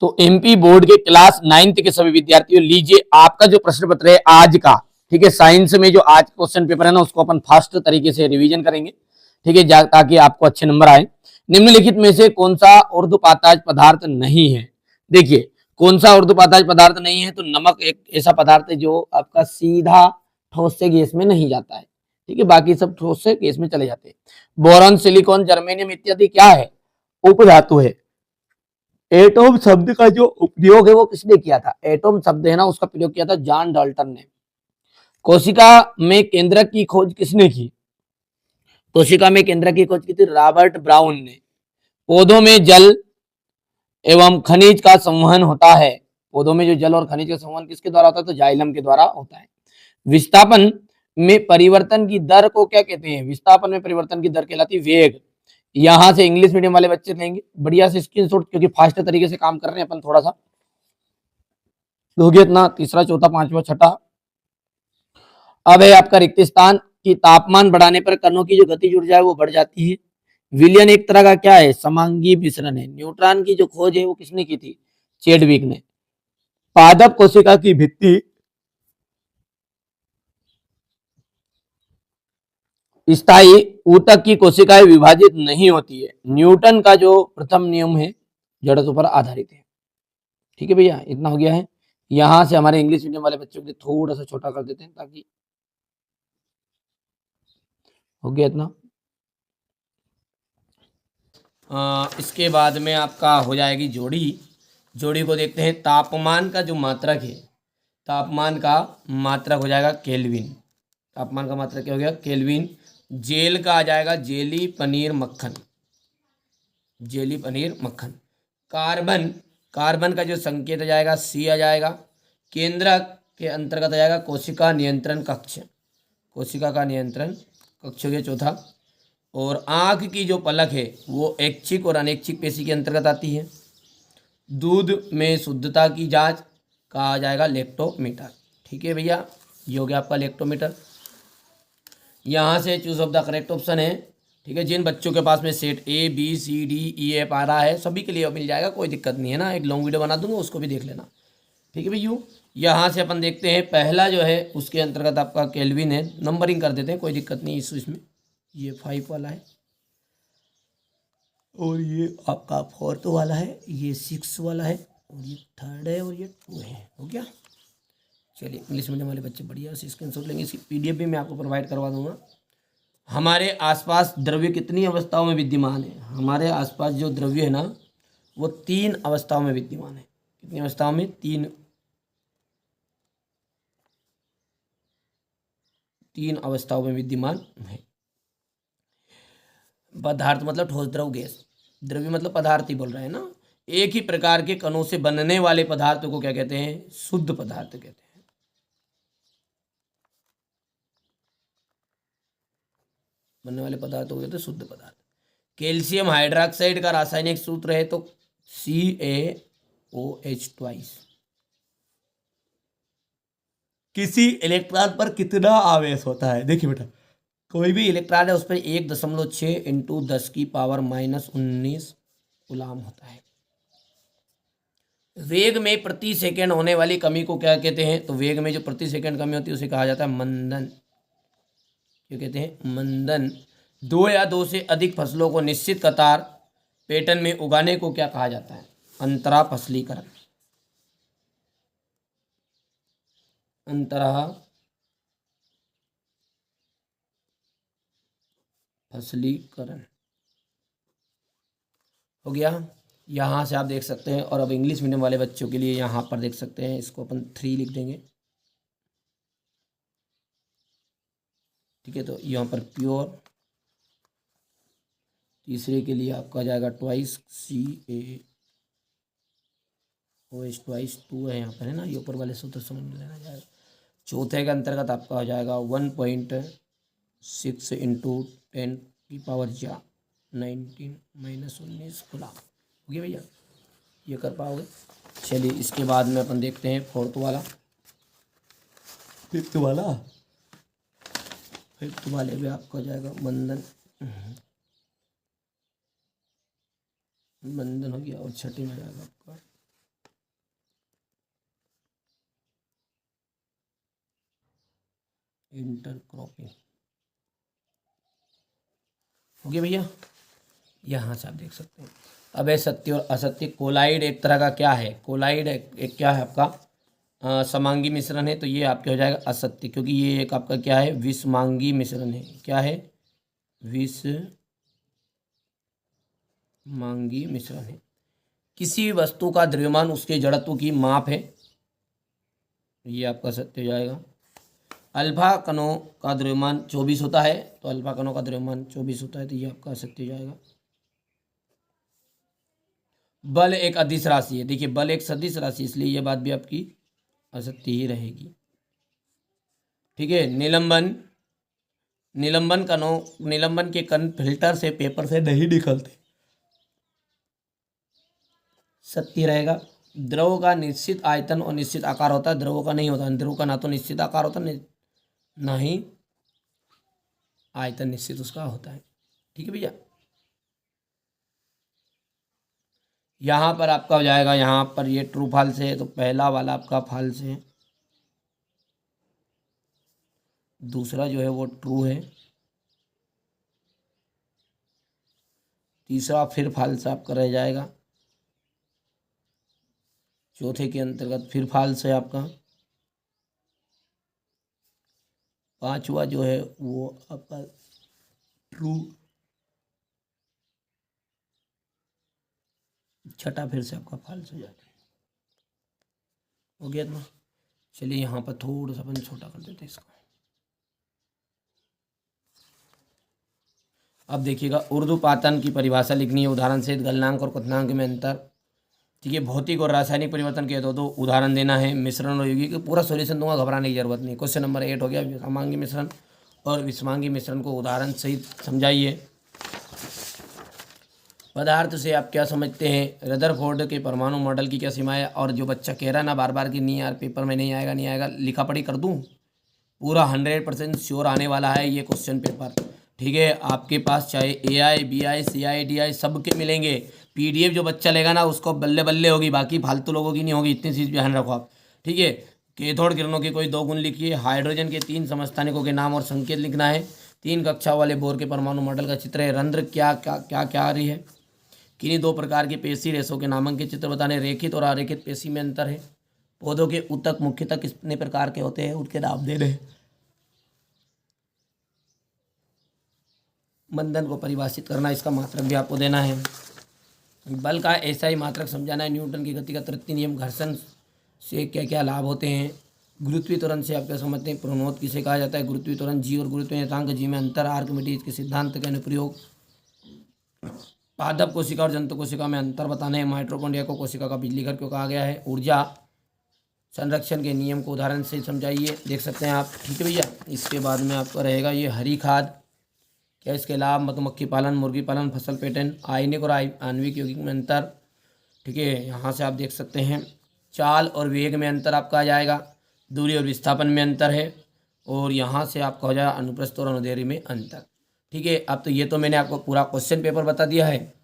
तो MP board के class 9th के सभी विद्यार्थियों, लीजिए आपका जो प्रश्न पत्र है आज का, ठीक है, साइंस में जो आज क्वेश्चन पेपर है ना, उसको अपन फास्ट तरीके से रिवीजन करेंगे, ठीक है, ताकि आपको अच्छे नंबर आए। निम्नलिखित में से कौन सा ऊर्ध्वपाताज पदार्थ नहीं है? देखिए, कौन सा ऊर्ध्वपाताज पदार्थ नहीं है? तो नमक एक ऐसा पदार्थ है जो आपका सीधा ठोस से गैस में नहीं जाता है, ठीक है, बाकी सब ठोस से गैस में चले जाते हैं। बोरॉन, सिलिकॉन, जर्मेनियम इत्यादि क्या है? उपधातु है। एटॉम शब्द का जो उपयोग है वो किसने किया था? एटॉम शब्द है ना, उसका प्रयोग किया था जॉन डाल्टन ने। कोशिका में केंद्रक की खोज किसने की? कोशिका में केंद्रक की खोज की थी रॉबर्ट ब्राउन ने। पौधों में जल एवं खनिज का संवहन होता है। पौधों में जो जल और खनिज का संवहन किसके द्वारा होता है? तो जाइलम के द्वारा होता है। विस्थापन में परिवर्तन की दर को क्या कहते हैं? विस्थापन में परिवर्तन की दर कहलाती है वेग। यहां से इंग्लिश मीडियम वाले बच्चे लेंगे बढ़िया से स्क्रीनशॉट, क्योंकि फास्ट तरीके से काम कर रहे हैं अपन थोड़ा सा। हो गया इतना, तीसरा, चौथा, पांचवा, छठा। अब है आपका रिक्त स्थान की तापमान बढ़ाने पर कणों की जो गतिज ऊर्जा है वो बढ़ जाती है। विलयन एक तरह का क्या है? समांगी विसरण है। न्यूट्रॉन की जो खोज है वो किसने की थी? चैडविक ने। पादप कोशिका की भित्ति स्थायी ऊतक की कोशिकाएं विभाजित नहीं होती है। न्यूटन का जो प्रथम नियम है जड़त्व पर आधारित है। ठीक है भैया, इतना हो गया है। यहां से हमारे इंग्लिश मीडियम वाले बच्चों के लिए थोड़ा सा छोटा कर देते हैं, ताकि हो गया इतना। इसके बाद में आपका हो जाएगी जोड़ी। जोड़ी को देखते हैं। तापमान का जो मात्रक है, तापमान का मात्रक हो जाएगा केल्विन। तापमान का मात्रक क्या हो गया? केल्विन। जेल का आ जाएगा जेली पनीर मक्खन। जेली पनीर मक्खन। कार्बन, कार्बन का जो संकेत आ जाएगा सी आ जाएगा। केंद्रक के अंतर्गत आ जाएगा कोशिका नियंत्रण कक्ष। कोशिका का नियंत्रण कक्ष हो गया चौथा। और आँख की जो पलक है वो ऐच्छिक और अनैच्छिक पेशी के अंतर्गत आती है। दूध में शुद्धता की जांच का आ जाएगा लेक्टोमीटर। ठीक है भैया, ये हो गया आपका लेक्टोमीटर। यहाँ से choose of the correct option है। ठीक है, जिन बच्चों के पास में set A B C D E F आ रहा है सभी के लिए मिल जाएगा, कोई दिक्कत नहीं है ना। एक लॉन्ग वीडियो बना दूंगा, उसको भी देख लेना। ठीक है भैया, यहाँ से अपन देखते हैं पहला जो है उसके अंतर्गत आपका केल्विन है। नंबरिंग कर देते हैं, कोई दिक्कत नहीं इसमें। ये 5 वाला है और ये आपका 4th वाला है, ये 6 वाला है और ये 3rd है और ये 2 है। हो गया। चलिए, इंग्लिश मीडियम वाले बच्चे बढ़िया से स्क्रीनशॉट लेंगे। इसकी पीडीएफ भी मैं आपको प्रोवाइड करवा दूंगा। हमारे आसपास द्रव्य कितनी अवस्थाओं में विद्यमान है? हमारे आसपास जो द्रव्य है ना वो 3 अवस्थाओं में विद्यमान है। कितनी अवस्थाओं में? 3 अवस्थाओं में विद्यमान है। पदार्थ मतलब ठोस, द्रव, गैस। द्रव्य मतलब पदार्थ ही बोल रहे हैं ना। एक ही प्रकार के कणों से बनने वाले पदार्थों को क्या कहते हैं? शुद्ध पदार्थ कहते हैं। बनने वाले पदार्थों को कहते हैं शुद्ध पदार्थ। कैल्शियम हाइड्रोक्साइड का रासायनिक सूत्र है तो CaOH2। किसी इलेक्ट्रॉन पर कितना आवेश होता है? देखिए बेटा, कोई भी इलेक्ट्रॉन है उस पर 1.6 इंटू 10⁻⁻19 कूलाम होता है। वेग में प्रति सेकंड होने वाली कमी को क्या कहते हैं? तो वेग में जो प्रति सेकंड कमी होती है उसे कहा जाता है मंदन। क्या कहते हैं? मंदन। 2 या 2 से अधिक फसलों को निश्चित कतार पैटर्न में उगाने को क्या कहा जाता है? अंतरा फसलीकरण। अंतरा फसलीकरण हो गया। यहाँ से आप देख सकते हैं। और अब इंग्लिश मीडियम वाले बच्चों के लिए यहाँ पर देख सकते हैं, इसको अपन 3 लिख देंगे। ठीक है, तो यहाँ पर प्योर। तीसरे के लिए आपका जाएगा ट्वाइस, CaOH ट्वाइस 2 है यहाँ पर, है ना। ये ऊपर वाले सूत्र समझ में लेना जाएगा। चौथे के अंतर्गत आपका हो जाएगा 1.6 इंटू 10⁻19 खुला। हो गया भैया, ये कर पाओगे। चलिए, इसके बाद में अपन देखते हैं 4th वाला। 5th वाले भी आपका हो जाएगा मंदन। मंदन हो गया। और छठे में जाएगा आपका इंटरक्रॉपिंग हो गया भैया। यहाँ से आप देख सकते हैं। अब है सत्य और असत्य। कोलाइड एक तरह का क्या है, कोलाइड एक क्या है आपका समांगी मिश्रण है, तो ये आपके हो जाएगा असत्य, क्योंकि ये एक आपका क्या है विषमांगी मिश्रण है। क्या है, विषमांगी मिश्रण है। किसी भी वस्तु का द्रव्यमान उसके जड़त्व की माप है, ये आपका सत्य हो जाएगा। अल्फा कणों का द्रव्यमान 24 होता है, तो अल्फा कणों का द्रव्यमान 24 होता है, तो ये आपका सत्य हो जाएगा। बल एक अदिश राशि है, देखिए बल एक सदिश राशि, इसलिए ये बात भी आपकी असत्य ही रहेगी। ठीक है। निलंबन के कण फिल्टर से पेपर से नहीं निकलते, सत्य रहेगा। द्रव का निश्चित आयतन और निश्चित आकार होता है, द्रव का नहीं होता। द्रव का ना तो निश्चित आकार होता है ना ही आयतन निश्चित उसका होता है। ठीक है भैया। यहाँ पर आपका हो जाएगा, यहाँ पर ये ट्रू फॉल्स है, तो पहला वाला आपका फॉल्स है, दूसरा जो है वो ट्रू है, तीसरा फिर फॉल्स आपका रह जाएगा, चौथे के अंतर्गत फिर फॉल्स है आपका, पांचवा जो है वो आपका ट्रू, छठा फिर से आपका फॉल्स हो जाएगा। हो गया इतना। चलिए यहाँ पर थोड़ा सा अपन छोटा कर देते हैं इसको। अब देखिएगा, ऊर्ध्वपातन की परिभाषा लिखनी है, उदाहरण सहित गलनांक और क्वथनांक में अंतर। ठीक है। भौतिक और रासायनिक परिवर्तन के दो उदाहरण देना है। मिश्रण और यौगिक, पूरा सॉल्यूशन दूंगा, घबराने की जरूरत नहीं। क्वेश्चन नंबर 8 हो गया, समांगी मिश्रण और विषमांगी मिश्रण को उदाहरण सहित समझाइए। पदार्थ से आप क्या समझते हैं, रदरफोर्ड के परमाणु मॉडल की क्या सीमा है। और जो बच्चा कह रहा है ना बार बार कि नहीं यार पेपर में नहीं आएगा नहीं आएगा, लिखा पढ़ी कर दूं, पूरा 100% श्योर आने वाला है ये क्वेश्चन पेपर। ठीक है। आपके पास चाहे AI BI CI DI सबके मिलेंगे। PDF जो बच्चा लेगा ना उसको बल्ले बल्ले होगी, बाकी फालतू लोगों की नहीं होगी, इतनी चीज़ ध्यान रखो आप। ठीक है। कैथोड किरणों के कोई 2 गुण लिखिए। हाइड्रोजन के 3 समस्थानिकों के नाम और संकेत लिखना है। 3 कक्षा वाले बोर के परमाणु मॉडल का चित्र है। रंध्र क्या क्या क्या क्या आ रही है। किन्हीं 2 प्रकार के पेशी रेशों के नामक के चित्र बताने। रेखित और अरेखित पेशी में अंतर है। पौधों के ऊतक मुख्यतः कितने प्रकार के होते हैं, उनके नाम दे रहे। बंधन को परिभाषित करना, इसका मात्रक भी आपको देना है। बल का ऐसा ही मात्रक समझाना है। न्यूटन की गति का तृतीय नियम, घर्षण से क्या क्या लाभ होते हैं। गुरुत्वीय त्वरण से आप क्या समझते हैं, प्रणोद किसे कहा जाता है। गुरुत्वीय त्वरण जी और गुरुत्वीय नियतांक जी में अंतर, आर्किमिडीज के सिद्धांत का अनुप्रयोग। पादप कोशिका और जंतु कोशिका में अंतर बताने हैं। माइटोकॉन्ड्रिया को कोशिका का बिजली घर क्यों कहा गया है। ऊर्जा संरक्षण के नियम को उदाहरण से समझाइए, देख सकते हैं आप। ठीक है भैया। इसके बाद में आपका रहेगा ये हरी खाद, क्या इसके लाभ, मधुमक्खी पालन, मुर्गी पालन, फसल पेटर्न, आयनिक और आणविक यौगिक में अंतर। ठीक है। यहाँ से आप देख सकते हैं। चाल और वेग में अंतर आपका आ जाएगा। दूरी और विस्थापन में अंतर है। और यहाँ से आपका हो जाएगा अनुप्रस्थ और अनुदैर्ध्य में अंतर। ठीक है। अब तो ये तो मैंने आपको पूरा क्वेश्चन पेपर बता दिया है।